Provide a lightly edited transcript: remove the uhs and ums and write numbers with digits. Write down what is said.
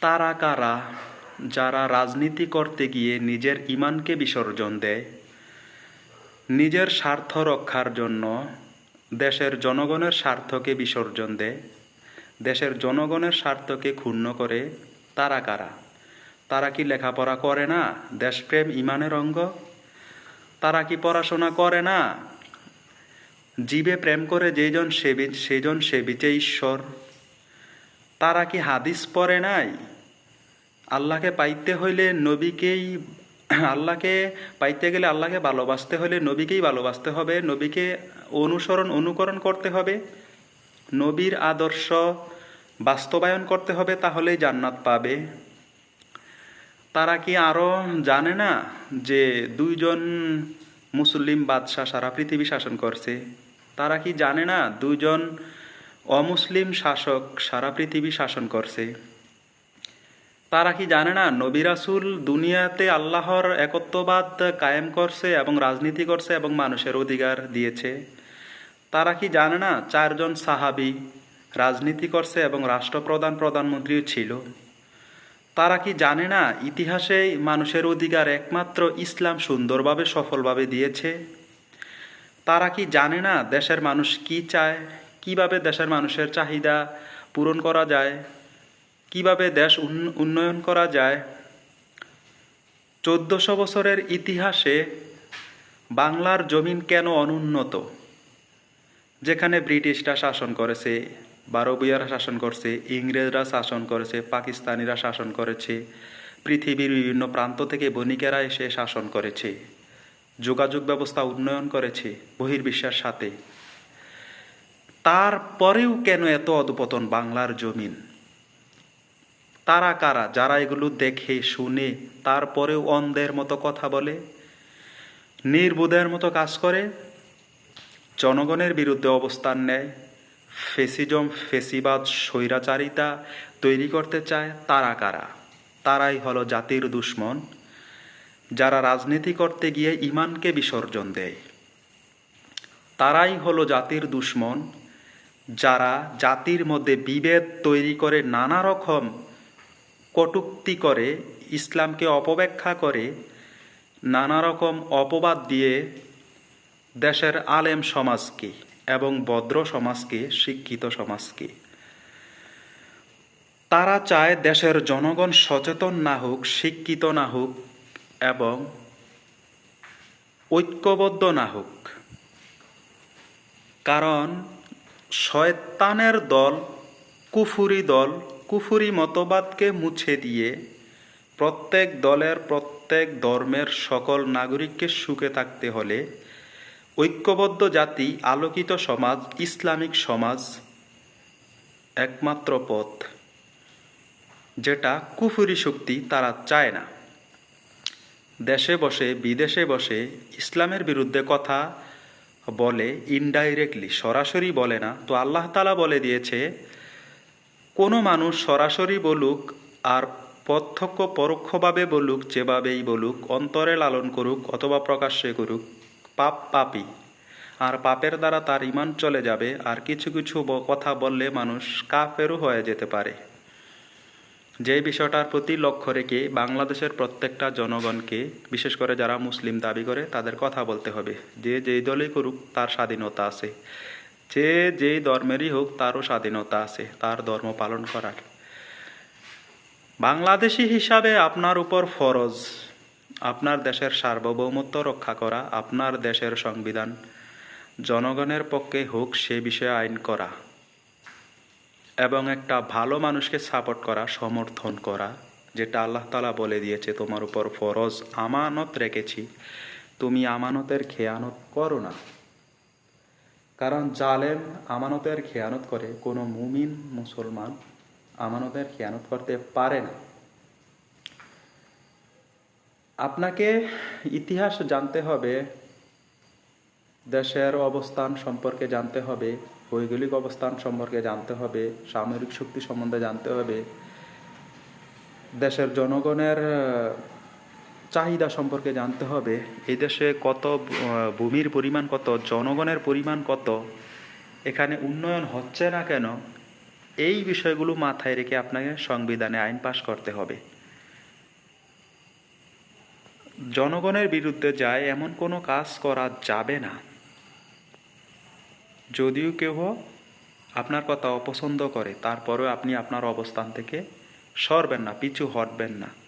তারা কারা যারা রাজনীতি করতে গিয়ে নিজের ঈমানকে বিসর্জন দেয়, নিজের স্বার্থ রক্ষার জন্য দেশের জনগণের স্বার্থকে বিসর্জন দেয়, দেশের জনগণের স্বার্থকে ক্ষুণ্ণ করে? তারা কারা? তারা কি লেখাপড়া করে না? দেশপ্রেম ঈমানের অঙ্গ। তারা কি পড়াশোনা করে না? জীবে প্রেম করে যেজন সেজন সেবিছে ঈশ্বর। তারা কি হাদিস পড়ে নাই? আল্লাহকে পাইতে হইলে নবীকেই, আল্লাহকে পাইতে গেলে আল্লাহকে ভালোবাসতে হলে নবীকেই ভালোবাসতে হবে, নবীকে অনুকরণ করতে হবে, নবীর আদর্শ বাস্তবায়ন করতে হবে, তাহলেই জান্নাত পাবে। তারা কি আরও জানে না যে দুইজন মুসলিম বাদশাহ সারা পৃথিবী শাসন করছে? তারা কি জানে না দুইজন অমুসলিম শাসক সারা পৃথিবী শাসন করছে? তারা কি জানে না নবী রাসূল দুনিয়াতে আল্লাহর একত্ববাদ কায়েম করছে এবং রাজনীতি করছে এবং মানুষের অধিকার দিয়েছে? তারা কি জানে না 4 জন সাহাবী রাজনীতি করছে এবং রাষ্ট্রপ্রধান প্রধানমন্ত্রীও ছিল? তারা কি জানে না ইতিহাসে মানুষের অধিকার একমাত্র ইসলাম সুন্দরভাবে সফলভাবে দিয়েছে? তারা কি জানে না দেশের মানুষ কি চায়, কিভাবে দেশের মানুষের চাহিদা পূরণ করা যায়, কিভাবে দেশ উন্নয়ন করা যায়? 1400 বছরের ইতিহাসে বাংলার জমিন কেন অনুন্নত? যেখানে ব্রিটিশরা শাসন করেছে, বারবিয়ারা শাসন করছে, ইংরেজরা শাসন করেছে, পাকিস্তানিরা শাসন করেছে, পৃথিবীর বিভিন্ন প্রান্ত থেকে বণিকেরা এসে শাসন করেছে, যোগাযোগ ব্যবস্থা উন্নয়ন করেছে বহির্বিশ্বের সাথে। তারপরেও কেন এত অধপতন বাংলার জমিন? তারা কারা যারা এগুলো দেখে শুনে তারপরেও অন্ধের মতো কথা বলে, নির্বোধের মতো কাজ করে, জনগণের বিরুদ্ধে অবস্থান নেয়, ফেসিজম ফেসিবাদ স্বৈরাচারিতা তৈরি করতে চায়? তারা কারা? তারাই হলো জাতির দুশ্মন, যারা রাজনীতি করতে গিয়ে ঈমানকে বিসর্জন দেয়। তারাই হলো জাতির দুশ্মন, যারা জাতির মধ্যে বিভেদ তৈরি করে, নানা রকম কটূক্তি করে, ইসলামকে অপব্যাখ্যা করে, নানা রকম অপবাদ দিয়ে দেশের আলেম সমাজকে এবং ভদ্র সমাজকে, শিক্ষিত সমাজকে, তারা চায় দেশের জনগণ সচেতন না হোক, শিক্ষিত না হোক এবং ঐক্যবদ্ধ না হোক। কারণ শয়তানের দল, কুফুরি মতবাদকে মুছে দিয়ে প্রত্যেক দলের, প্রত্যেক ধর্মের সকল নাগরিককে সুখে থাকতে হলে ঐক্যবদ্ধ জাতি, আলোকিত সমাজ, ইসলামিক সমাজ একমাত্র পথ, যেটা কুফুরি শক্তি তারা চায় না। দেশে বসে বিদেশে বসে ইসলামের বিরুদ্ধে কথা বলে, ইনডাইরেক্টলি, সরাসরি বলে না। তো আল্লাহ তাআলা বলে দিয়েছে, কোনো মানুষ সরাসরি বলুক আর প্রত্যক্ষ পরোক্ষভাবে বলুক, যেভাবেই বলুক, অন্তরে লালন করুক অথবা প্রকাশ্যে করুক, পাপ পাপী, আর পাপের দ্বারা তার ঈমান চলে যাবে। আর কিছু কিছু কথা বললে মানুষ কাফেরও হয়ে যেতে পারে। যে বিষয়টার প্রতি লক্ষ্য রেখে বাংলাদেশের প্রত্যেকটা জনগণকে, বিশেষ করে যারা মুসলিম দাবি করে, তাদের কথা বলতে হবে। যে যেই দলই করুক তার স্বাধীনতা আছে, যে যেই ধর্মেরই হোক তারও স্বাধীনতা আছে তার ধর্ম পালন করার। বাংলাদেশি হিসাবে আপনার উপর ফরজ আপনার দেশের সার্বভৌমত্ব রক্ষা করা, আপনার দেশের সংবিধান জনগণের পক্ষে হোক সে বিষয়ে আইন করা এবং একটা ভালো মানুষকে সাপোর্ট করা, সমর্থন করা, যেটা আল্লাহ তাআলা বলে দিয়েছে তোমার উপর ফরজ, আমানত রেখেছি, তুমি আমানতের খেয়ানত করো না। কারণ জালেম আমানতের খেয়ানত করে, কোনো মুমিন মুসলমান আমানতের খেয়ানত করতে পারে না। আপনাকে ইতিহাস জানতে হবে, দেশের অবস্থান সম্পর্কে জানতে হবে, ভৌগোলিক অবস্থান সম্পর্কে জানতে হবে, সামরিক শক্তি সম্বন্ধে জানতে হবে, দেশের জনগণের চাহিদা সম্পর্কে জানতে হবে। এই দেশে কত ভূমির পরিমাণ কত, জনগণের পরিমাণ কত, এখানে উন্নয়ন হচ্ছে না কেন, এই বিষয়গুলো মাথায় রেখে আপনাকে সংবিধানে আইন পাশ করতে হবে। জনগণের বিরুদ্ধে যায় এমন কোনো কাজ করা যাবে না। যদিও কেউ আপনার কথা অপছন্দ করে, তারপরেও আপনি আপনার অবস্থান থেকে সরবেন না, পিছু হটবেন না।